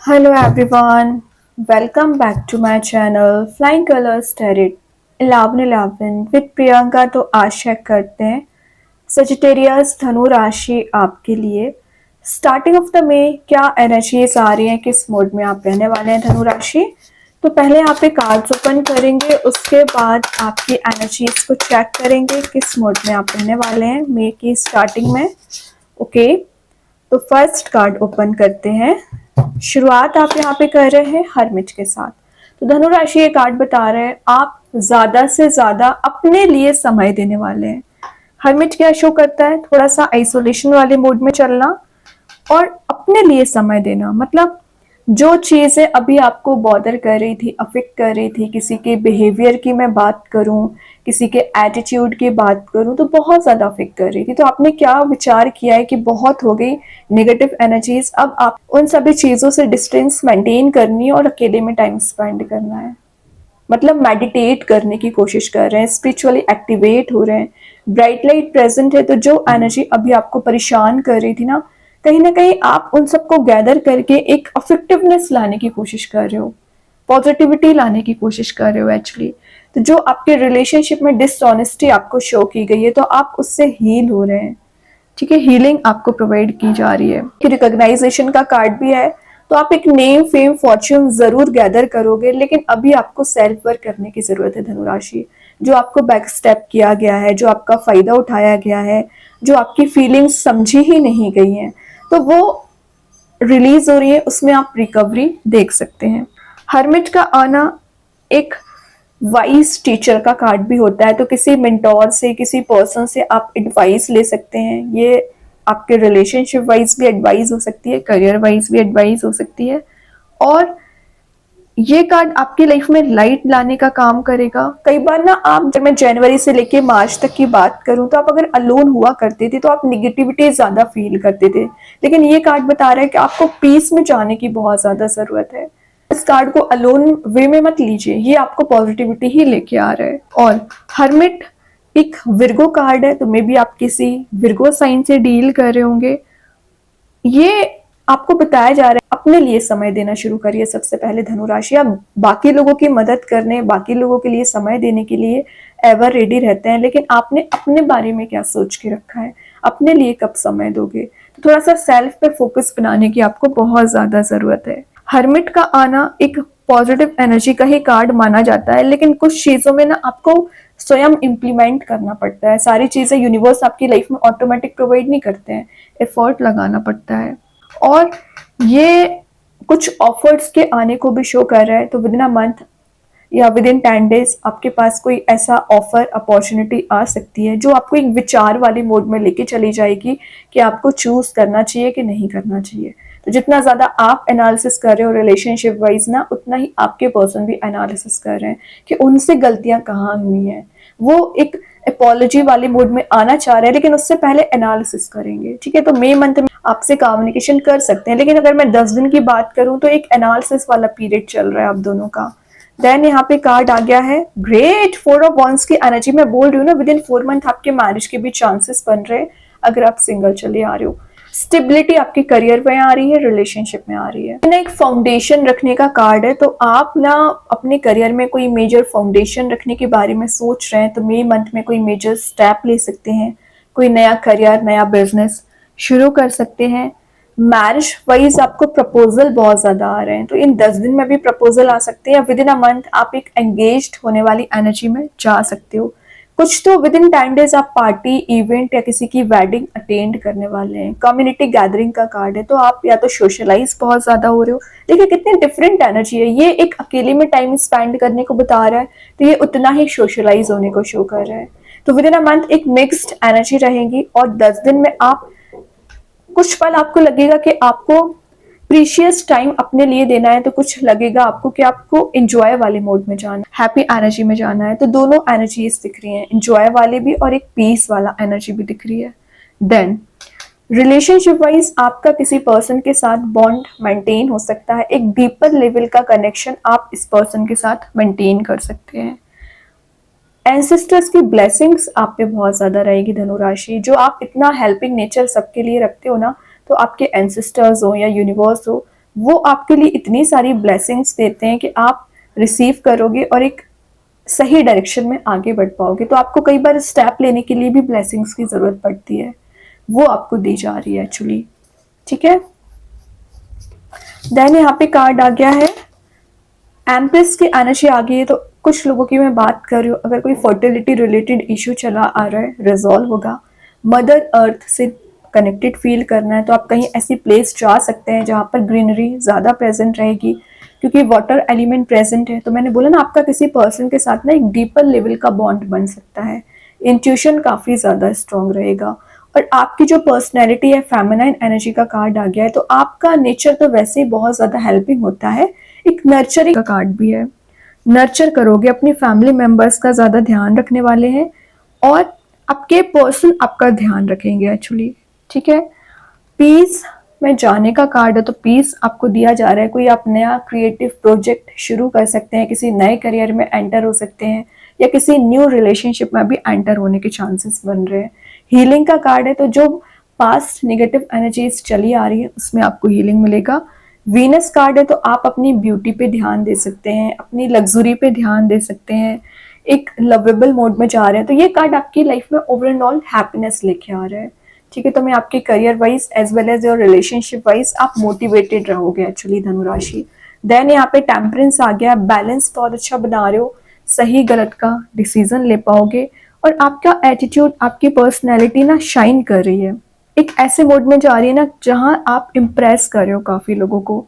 Hello everyone, welcome back to my channel Flying Colors Tarot 1111 with Priyanka. तो आशा करते हैं Sagittarius धनु राशि आपके लिए स्टार्टिंग ऑफ द में क्या एनर्जीज आ रही हैं, किस मोड में आप रहने वाले हैं धनु राशि। तो पहले यहाँ पे कार्ड्स ओपन करेंगे, उसके बाद आपकी एनर्जीज को चेक करेंगे किस मोड में आप रहने वाले हैं मई की स्टार्टिंग में। ओके, तो फर्स्ट कार्ड ओपन करते हैं। शुरुआत आप यहाँ पे कर रहे हैं हरमिट के साथ। तो धनु राशि ये कार्ड बता रहे हैं आप ज्यादा से ज्यादा अपने लिए समय देने वाले हैं। हरमिट क्या शो करता है, थोड़ा सा आइसोलेशन वाले मोड में चलना और अपने लिए समय देना। मतलब जो चीजें अभी आपको बॉदर कर रही थी, अफेक्ट कर रही थी, किसी के बिहेवियर की मैं बात करूं, किसी के एटीट्यूड की बात करूं, तो बहुत ज्यादा अफेक्ट कर रही थी। तो आपने क्या विचार किया है कि बहुत हो गई नेगेटिव एनर्जीज, अब आप उन सभी चीजों से डिस्टेंस मेंटेन करनी है और अकेले में टाइम स्पेंड करना है। मतलब मेडिटेट करने की कोशिश कर रहे हैं, स्पिरिचुअली एक्टिवेट हो रहे हैं। ब्राइट लाइट प्रेजेंट है, तो जो एनर्जी अभी आपको परेशान कर रही थी ना कहीं आप उन सबको गैदर करके एक इफेक्टिवनेस लाने की कोशिश कर रहे हो, पॉजिटिविटी लाने की कोशिश कर रहे हो एक्चुअली। तो जो आपके रिलेशनशिप में डिसऑनेस्टी आपको शो की गई है, तो आप उससे हील हो रहे हैं। ठीक है, हीलिंग आपको प्रोवाइड की जा रही है। रिकॉग्नाइजेशन का कार्ड भी है, तो आप एक नेम फेम फॉर्च्यून जरूर गैदर करोगे, लेकिन अभी आपको सेल्फ वर्क करने की जरूरत है धनुराशि। जो आपको बैक स्टेप किया गया है, जो आपका फायदा उठाया गया है, जो आपकी फीलिंग्स समझी ही नहीं गई हैं, तो वो रिलीज हो रही है, उसमें आप रिकवरी देख सकते हैं। हर्मिट का आना एक वाइज टीचर का कार्ड भी होता है, तो किसी मेंटोर से, किसी पर्सन से आप एडवाइस ले सकते हैं। ये आपके रिलेशनशिप वाइज भी एडवाइस हो सकती है, करियर वाइज भी एडवाइस हो सकती है। और ये कार्ड आपकी लाइफ में लाइट लाने का काम करेगा। कई बार ना आप, जब मैं जनवरी से लेके मार्च तक की बात करूं, तो आप अगर अलोन हुआ करते थे तो आप निगेटिविटी ज्यादा फील करते थे, लेकिन ये कार्ड बता रहा है कि आपको पीस में जाने की बहुत ज्यादा जरूरत है। इस कार्ड को अलोन वे में मत लीजिए, ये आपको पॉजिटिविटी ही लेके आ रहा है। और हर्मिट एक विर्गो कार्ड है, तो मे बी आप किसी विर्गो साइन से डील कर रहे होंगे। ये आपको बताया जा रहा है अपने लिए समय देना शुरू करिए। सबसे पहले धनुराशि, आप बाकी लोगों की मदद करने, बाकी लोगों के लिए समय देने के लिए एवर रेडी रहते हैं, लेकिन आपने अपने बारे में क्या सोच के रखा है, अपने लिए कब समय दोगे। तो थोड़ा सा सेल्फ पे फोकस बनाने की आपको बहुत ज्यादा जरूरत है। हर्मिट का आना एक पॉजिटिव एनर्जी का ही कार्ड माना जाता है, लेकिन कुछ चीजों में ना आपको स्वयं इम्प्लीमेंट करना पड़ता है। सारी चीजें यूनिवर्स आपकी लाइफ में ऑटोमेटिक प्रोवाइड नहीं करते हैं, एफर्ट लगाना पड़ता है। और ये कुछ ऑफर्स के आने को भी शो कर रहा है, तो विद इन अ मंथ या विद इन 10 डेज आपके पास कोई ऐसा ऑफर अपॉर्चुनिटी आ सकती है जो आपको एक विचार वाली मोड में लेके चली जाएगी कि आपको चूज करना चाहिए कि नहीं करना चाहिए। तो जितना ज्यादा आप एनालिसिस कर रहे हो रिलेशनशिप वाइज ना, उतना ही आपके पर्सन भी एनालिसिस कर रहे हैं कि उनसे गलतियां कहाँ हुई हैं। वो एक अपॉलॉजी वाले मूड में आना चाह रहे हैं, लेकिन उससे पहले एनालिसिस करेंगे। ठीक है, तो मई मंथ में आपसे कम्युनिकेशन कर सकते हैं, लेकिन अगर मैं 10 दिन की बात करूं तो एक एनालिसिस वाला पीरियड चल रहा है आप दोनों का। देन यहाँ पे कार्ड आ गया है ग्रेट 4 ऑफ वॉन्ड्स की एनर्जी। मैं बोल रही हूँ ना, विद इन 4 मंथ आपके मैरिज के भी चांसेस बन रहे हैं अगर आप सिंगल चले आ रहे हो। स्टेबिलिटी आपके करियर में आ रही है, रिलेशनशिप में आ रही है। ना एक फाउंडेशन रखने का कार्ड है, तो आप ना अपने करियर में कोई मेजर फाउंडेशन रखने के बारे में सोच रहे हैं, तो मई मंथ में कोई मेजर स्टेप ले सकते हैं। कोई नया करियर, नया बिजनेस शुरू कर सकते हैं। मैरिज वाइज आपको प्रपोजल बहुत ज्यादा आ रहे हैं, तो इन 10 दिन में भी प्रपोजल आ सकते हैं, या विद इन अ मंथ आप एक एंगेज्ड होने वाली एनर्जी में जा सकते हो। कुछ तो विद इन 10 डेज आप पार्टी, इवेंट या किसी की वेडिंग अटेंड करने वाले हैं। कम्युनिटी गैदरिंग का कार्ड है, तो आप या तो सोशलाइज बहुत ज्यादा हो रहे हो। देखिए कितनी डिफरेंट एनर्जी है। ये एक अकेले में टाइम स्पेंड करने को बता रहा है, तो ये उतना ही सोशलाइज होने को शो कर रहा है। तो विद इन अ मंथ एक मिक्स्ड एनर्जी रहेगी, और 10 दिन में आप कुछ पल आपको लगेगा कि आपको प्रीशियस टाइम अपने लिए देना है, तो कुछ लगेगा आपको कि आपको एंजॉय वाले मोड में जाना है, हैप्पी एनर्जी में जाना है। तो दोनों एनर्जीज दिख रही हैं, एंजॉय वाले भी और एक पीस वाला एनर्जी भी दिख रही है। देन रिलेशनशिप वाइज आपका किसी पर्सन के साथ बॉन्ड मेंटेन हो सकता है, एक डीपर लेवल का कनेक्शन आप इस पर्सन के साथ मेंटेन कर सकते हैं। एंसेस्टर्स की ब्लेसिंग्स आप पे बहुत ज्यादा रहेगी धनुराशि। जो आप इतना हेल्पिंग नेचर सबके लिए रखते हो ना, तो आपके एंसेस्टर्स हो या यूनिवर्स हो, वो आपके लिए इतनी सारी ब्लेसिंग्स देते हैं कि आप रिसीव करोगे और एक सही डायरेक्शन में आगे बढ़ पाओगे। तो आपको कई बार स्टेप लेने के लिए भी ब्लेसिंग्स की ज़रूरत पड़ती है, वो आपको दी जा रही है एक्चुअली। ठीक है, देन यहाँ पे कार्ड आ गया है एम्प्रेस की एनर्जी आ गई है। तो कुछ लोगों की मैं बात कर रही हूँ, अगर कोई फर्टिलिटी रिलेटेड इशू चला आ रहा है, रिजॉल्व होगा। मदर अर्थ से कनेक्टेड फील करना है तो आप कहीं ऐसी प्लेस जा सकते हैं जहाँ पर ग्रीनरी ज़्यादा प्रेजेंट रहेगी, क्योंकि वाटर एलिमेंट प्रेजेंट है। तो मैंने बोला ना, आपका किसी पर्सन के साथ ना एक डीपर लेवल का बॉन्ड बन सकता है, इंट्यूशन काफ़ी ज़्यादा स्ट्रांग रहेगा। और आपकी जो पर्सनैलिटी है, फेमिनाइन एनर्जी का कार्ड आ गया है, तो आपका नेचर तो वैसे ही बहुत ज़्यादा हेल्पिंग होता है, एक नर्चरिंग का कार्ड भी है। नर्चर करोगे, अपनी फैमिली मेंबर्स का ज़्यादा ध्यान रखने वाले हैं और आपके पर्सन आपका ध्यान रखेंगे एक्चुअली। ठीक है, पीस में जाने का कार्ड है, तो पीस आपको दिया जा रहा है। कोई आप नया क्रिएटिव प्रोजेक्ट शुरू कर सकते हैं, किसी नए करियर में एंटर हो सकते हैं, या किसी न्यू रिलेशनशिप में भी एंटर होने के चांसेस बन रहे हैं। हीलिंग का कार्ड है, तो जो पास्ट नेगेटिव एनर्जीज चली आ रही है उसमें आपको हीलिंग मिलेगा। वीनस कार्ड है, तो आप अपनी ब्यूटी पे ध्यान दे सकते हैं, अपनी लग्जरी पे ध्यान दे सकते हैं, एक लवेबल मोड में जा रहे हैं। तो ये कार्ड आपकी लाइफ में ओवरऑल हैप्पीनेस लेके आ रहा है। ठीक है, तो मैं आपके career wise as well as your relationship wise आप मोटिवेटेड रहोगे एक्चुअली धनुराशि। देन यहाँ पे टेम्परेंस आ गया, बैलेंस बहुत अच्छा बना रहे हो, सही गलत का डिसीजन ले पाओगे और आपका एटीट्यूड, आपकी पर्सनैलिटी ना शाइन कर रही है, एक ऐसे मोड में जा रही है ना जहां आप इम्प्रेस कर रहे हो काफी लोगों को।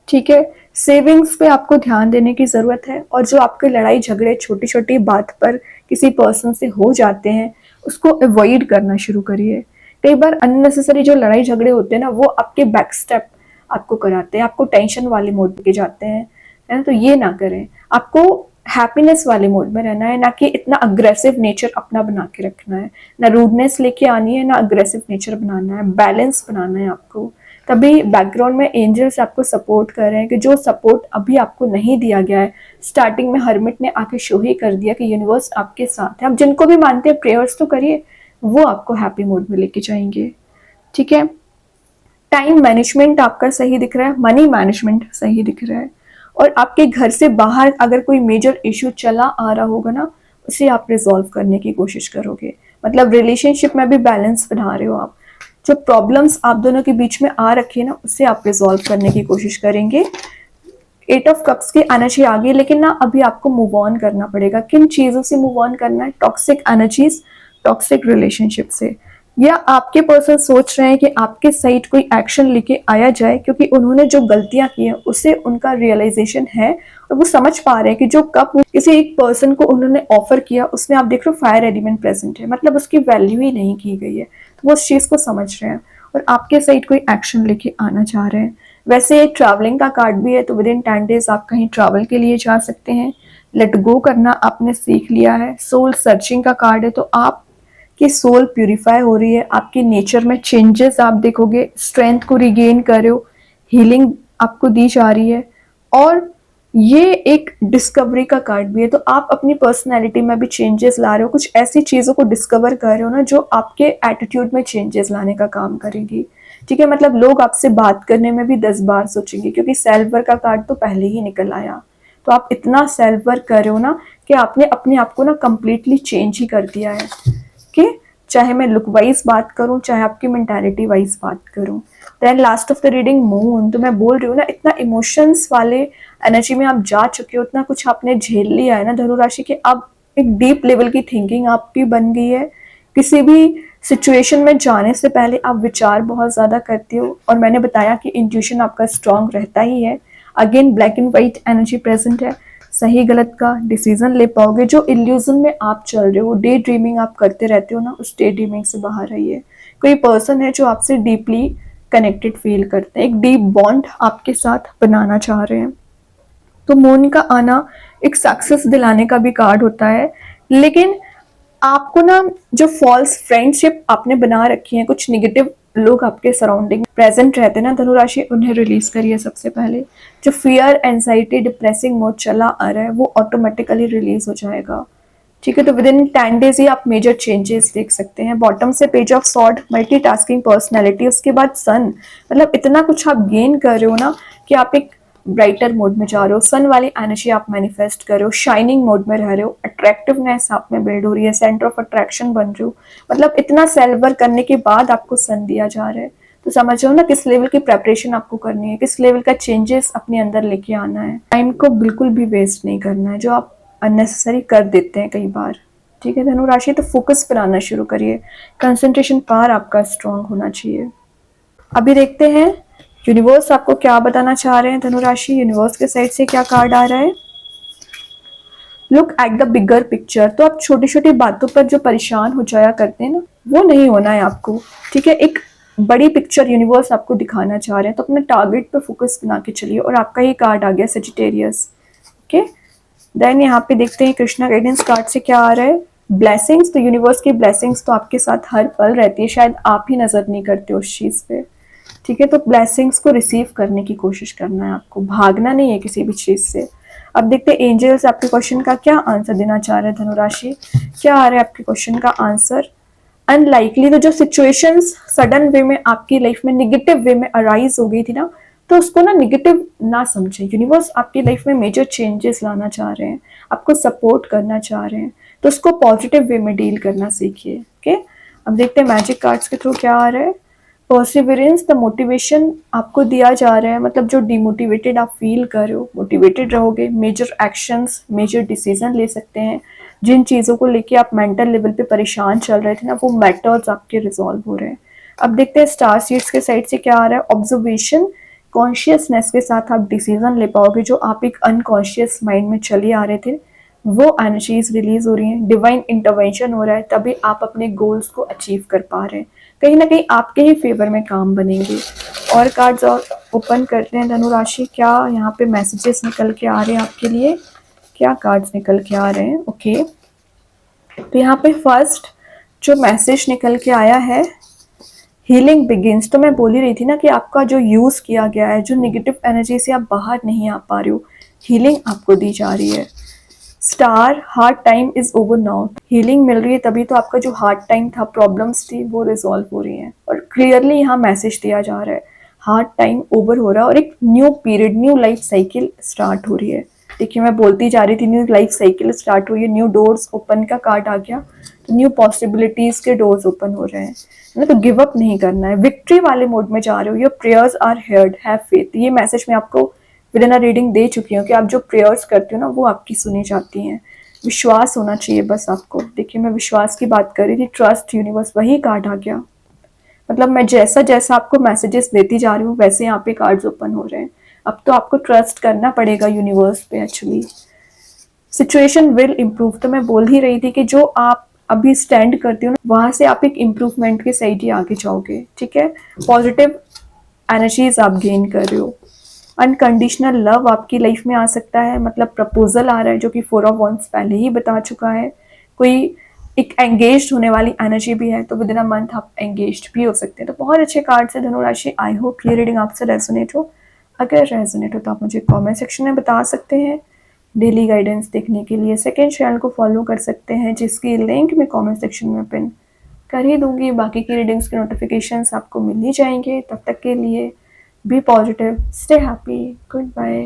ठीक है, सेविंग्स पे आपको ध्यान देने की जरूरत है, और जो आपके लड़ाई झगड़े छोटी छोटी बात पर किसी पर्सन से हो जाते हैं उसको अवॉइड करना शुरू करिए। कई बार अननेसेसरी जो लड़ाई झगड़े होते हैं ना, वो आपके बैक स्टेप आपको कराते हैं, आपको टेंशन वाले मोड पे जाते हैं, है ना। तो ये ना करें, आपको हैप्पीनेस वाले मोड में रहना है, ना कि इतना अग्रेसिव नेचर अपना बना के रखना है, ना रूडनेस लेके आनी है, ना अग्रेसिव नेचर बनाना है, बैलेंस बनाना है आपको। तभी बैकग्राउंड में एंजल्स आपको सपोर्ट कर रहे हैं, कि जो सपोर्ट अभी आपको नहीं दिया गया है, स्टार्टिंग में हर्मिट ने आके शो ही कर दिया कि यूनिवर्स आपके साथ है। आप जिनको भी मानते हैं प्रेयर्स तो करिए, वो आपको हैप्पी मोड में लेके जाएंगे। ठीक है, टाइम मैनेजमेंट आपका सही दिख रहा है, मनी मैनेजमेंट सही दिख रहा है, और आपके घर से बाहर अगर कोई मेजर इश्यू चला आ रहा होगा ना, उसे आप रिजॉल्व करने की कोशिश करोगे। मतलब रिलेशनशिप में भी बैलेंस बना रहे हो आप, जो प्रॉब्लम्स आप दोनों के बीच में आ रखी है ना, उसे आप रिजॉल्व करने की कोशिश करेंगे। 8 ऑफ कप्स की एनर्जी आ गई, लेकिन ना अभी आपको मूव ऑन करना पड़ेगा। किन चीज़ों से मूव ऑन करना है? टॉक्सिक एनर्जीज, टॉक्सिक रिलेशनशिप से, या आपके पर्सन सोच रहे हैं कि आपके साइड कोई एक्शन लेके आया जाए, क्योंकि उन्होंने जो गलतियां की हैं उसे उनका रियलाइजेशन है, और वो समझ पा रहे हैं कि जो कप किसी एक पर्सन को उन्होंने ऑफर किया उसमें आप देख रहे हो फायर एलिमेंट प्रेजेंट है, मतलब उसकी वैल्यू ही नहीं की गई है। तो वो उस चीज़ को समझ रहे हैं और आपके साइड कोई एक्शन लेके आना चाह रहे हैं। वैसे एक ट्रैवलिंग का कार्ड भी है, तो विद इन 10 डेज आप कहीं ट्रैवल के लिए जा सकते हैं। लेट गो करना आपने सीख लिया है। सोल सर्चिंग का कार्ड है, तो आप कि सोल प्यूरिफाई हो रही है, आपके नेचर में चेंजेस आप देखोगे, स्ट्रेंथ को रिगेन कर रहे हो, हीलिंग आपको दी जा रही है। और ये एक डिस्कवरी का कार्ड भी है, तो आप अपनी पर्सनैलिटी में भी चेंजेस ला रहे हो, कुछ ऐसी चीज़ों को डिस्कवर कर रहे हो ना जो आपके एटीट्यूड में चेंजेस लाने का काम करेगी। ठीक है, मतलब लोग आपसे बात करने में भी 10 बार सोचेंगे, क्योंकि सेल्फ वर्क का कार्ड तो पहले ही निकल आया। तो आप इतना सेल्फ वर्क कर रहे हो ना कि आपने अपने आप को ना कंप्लीटली चेंज ही कर दिया है, कि चाहे मैं लुक वाइज बात करूं, चाहे आपकी मेंटालिटी वाइज बात करूं। Then last of the reading moon, तो मैं बोल रही हूँ ना, इतना इमोशंस वाले एनर्जी में आप जा चुके हो, इतना कुछ आपने झेल लिया है ना धनुराशि के, अब एक डीप लेवल की थिंकिंग आपकी बन गई है। किसी भी सिचुएशन में जाने से पहले आप विचार बहुत ज़्यादा करते हो, और मैंने बताया कि इंट्यूशन आपका स्ट्रांग रहता ही है। Again black and white energy present है, सही गलत का डिसीजन ले पाओगे। जो इल्यूजन में आप चल रहे हो, डे ड्रीमिंग आप करते रहते हो ना, उस डे ड्रीमिंग से बाहर आइए। कोई पर्सन है जो आपसे डीपली कनेक्टेड फील करते हैं, एक डीप बॉन्ड आपके साथ बनाना चाह रहे हैं। तो मून का आना एक सक्सेस दिलाने का भी कार्ड होता है, लेकिन आपको ना जो फॉल्स फ्रेंडशिप आपने बना रखी है, कुछ निगेटिव लोग आपके सराउंडिंग प्रेजेंट रहते हैं ना धनुराशि, उन्हें रिलीज करिए सबसे पहले। जो फियर, एंजाइटी, डिप्रेसिंग मोड चला आ रहा है वो ऑटोमेटिकली रिलीज हो जाएगा। ठीक है, तो विद इन 10 डेज ही आप मेजर चेंजेस देख सकते हैं। बॉटम से page of sword, multitasking personality, उसके बाद सन, मतलब इतना कुछ आप गेन कर रहे हो ना कि आप एक ब्राइटर मोड में जा रहे हो, सन वाली एनर्जी आप मैनिफेस्ट कर रहे हो, शाइनिंग मोड में रह रहे हो, अट्रैक्टिवनेस आप में बिल्ड हो रही है, सेंटर ऑफ अट्रैक्शन बन रहे हो। मतलब इतना सेल्फ वर्क करने के बाद आपको सन दिया जा रहा है, तो समझ रहे हो ना किस लेवल की प्रेपरेशन आपको करनी है, किस लेवल का चेंजेस अपने अंदर लेके आना है। टाइम को बिल्कुल भी वेस्ट नहीं करना है जो आप अननेसेसरी कर देते हैं कई बार। ठीक है धनु राशि, तो फोकस पर आना शुरू करिए, कंसंट्रेशन पावर आपका स्ट्रांग होना चाहिए। अभी देखते हैं यूनिवर्स आपको क्या बताना चाह रहे हैं धनु राशि। यूनिवर्स के साइड से क्या कार्ड आ रहा है, look at the bigger picture. तो आप छोटी छोटी बातों पर जो परेशान हो जाया करते हैं ना, वो नहीं होना है आपको। ठीक है, एक बड़ी पिक्चर यूनिवर्स आपको दिखाना चाह रहे हैं, तो अपने टारगेट पे फोकस बना के चलिए। और आपका ही कार्ड आ गया सेजिटेरियस। ओके, देन यहाँ पे देखते हैं कृष्णा गाइडेंस कार्ड से क्या आ रहा है, ब्लेसिंग्स। तो यूनिवर्स की ब्लेसिंग्स तो आपके साथ हर पल रहती है, शायद आप ही नजर नहीं करते उस चीज पे। ठीक है, तो ब्लेसिंग्स को रिसीव करने की कोशिश करना है आपको, भागना नहीं है किसी भी चीज से। अब देखते हैं एंजल्स आपके क्वेश्चन का क्या आंसर देना चाह रहे हैं धनुराशि। क्या आ रहा है आपके क्वेश्चन का आंसर, अनलाइकली। तो जो सिचुएशंस सडन वे में आपकी लाइफ में निगेटिव वे में अराइज हो गई थी ना, तो उसको ना निगेटिव ना समझे। यूनिवर्स आपकी लाइफ में मेजर चेंजेस लाना चाह रहे हैं, आपको सपोर्ट करना चाह रहे हैं, तो उसको पॉजिटिव वे में डील करना सीखिए। ओके, अब देखते हैं मैजिक कार्ड्स के थ्रू क्या आ रहा है। परसिवरेंस, द मोटिवेशन आपको दिया जा रहा है, मतलब जो डिमोटिवेटेड आप फील कर रहे हो, मोटिवेटेड रहोगे, मेजर एक्शंस, मेजर डिसीजन ले सकते हैं। जिन चीज़ों को लेके आप मेंटल लेवल पे परेशान चल रहे थे ना, वो मैटर्स आपके रिजॉल्व हो रहे हैं। अब देखते हैं स्टार सीड्स के साइड से क्या आ रहा है, ऑब्जर्वेशन, कॉन्शियसनेस के साथ आप डिसीजन ले पाओगे। जो आप एक अनकॉन्शियस माइंड में चले आ रहे थे, वो एनर्जीज रिलीज हो रही हैं, डिवाइन इंटरवेंशन हो रहा है, तभी आप अपने गोल्स को अचीव कर पा रहे हैं। कहीं ना कहीं आपके ही फेवर में काम बनेंगे। और कार्ड्स और ओपन करते हैं धनु राशि, क्या यहाँ पे मैसेजेस निकल के आ रहे हैं आपके लिए, क्या कार्ड्स निकल के आ रहे हैं। ओके, तो यहाँ पे फर्स्ट जो मैसेज निकल के आया है, हीलिंग बिगिंस। तो मैं बोल ही रही थी ना कि आपका जो यूज किया गया है, जो नेगेटिव एनर्जी से आप बाहर नहीं आ पा रहे हो, हीलिंग आपको दी जा रही है। Star, hard time is over now. Healing मिल रही है, तभी तो आपका जो हार्ड टाइम था, प्रॉब्लम्स थी, वो रिजॉल्व हो रही हैं। और क्लियरली यहाँ मैसेज दिया जा रहा है, हार्ड टाइम ओवर हो रहा है और एक new period, new life cycle start हो रही है। देखिए मैं बोलती जा रही थी न्यू लाइफ साइकिल स्टार्ट हुई है, न्यू डोर्स ओपन का कार्ड आ गया, तो न्यू पॉसिबिलिटीज के डोर्स ओपन हो रहे हैं ना। तो गिव अप नहीं करना है, विक्ट्री वाले मोड में जा रहे हो। Your prayers are heard, have faith. ये मैसेज मैं आपको विद इन अ रीडिंग दे चुकी हूँ कि आप जो प्रेयर्स करते हो ना, वो आपकी सुनी जाती हैं। विश्वास होना चाहिए बस आपको। देखिए मैं विश्वास की बात कर रही थी, ट्रस्ट यूनिवर्स, वही कार्ड आ गया। मतलब मैं जैसा जैसा आपको मैसेजेस देती जा रही हूँ, वैसे यहाँ पे कार्ड्स ओपन हो रहे हैं। अब तो आपको ट्रस्ट करना पड़ेगा यूनिवर्स पे। Actually situation will improve. तो मैं बोल ही रही थी कि जो आप अभी स्टैंड करते हो ना, वहां से आप एक इम्प्रूवमेंट के साइड ही आगे जाओगे। ठीक है, पॉजिटिव एनर्जीज आप गेन कर रहे हो। अनकंडीशनल लव आपकी लाइफ में आ सकता है, मतलब प्रपोजल आ रहा है, जो कि 4 ऑफ वंस पहले ही बता चुका है। कोई एक एंगेज होने वाली एनर्जी भी है, तो विद इन अ मंथ आप एंगेज भी हो सकते हैं। तो बहुत अच्छे कार्ड है धनु राशि। आई होप ये रीडिंग आपसे रेजोनेट हो। अगर रेजोनेट हो तो आप मुझे कमेंट सेक्शन में बता सकते हैं। डेली गाइडेंस देखने के लिए सेकंड चैनल को फॉलो कर सकते हैं, जिसकी लिंक मैं कमेंट सेक्शन में पिन कर ही दूंगी। बाकी की रीडिंग्स के नोटिफिकेशंस आपको मिल ही जाएंगे। तब तक के लिए be positive, stay happy, good bye.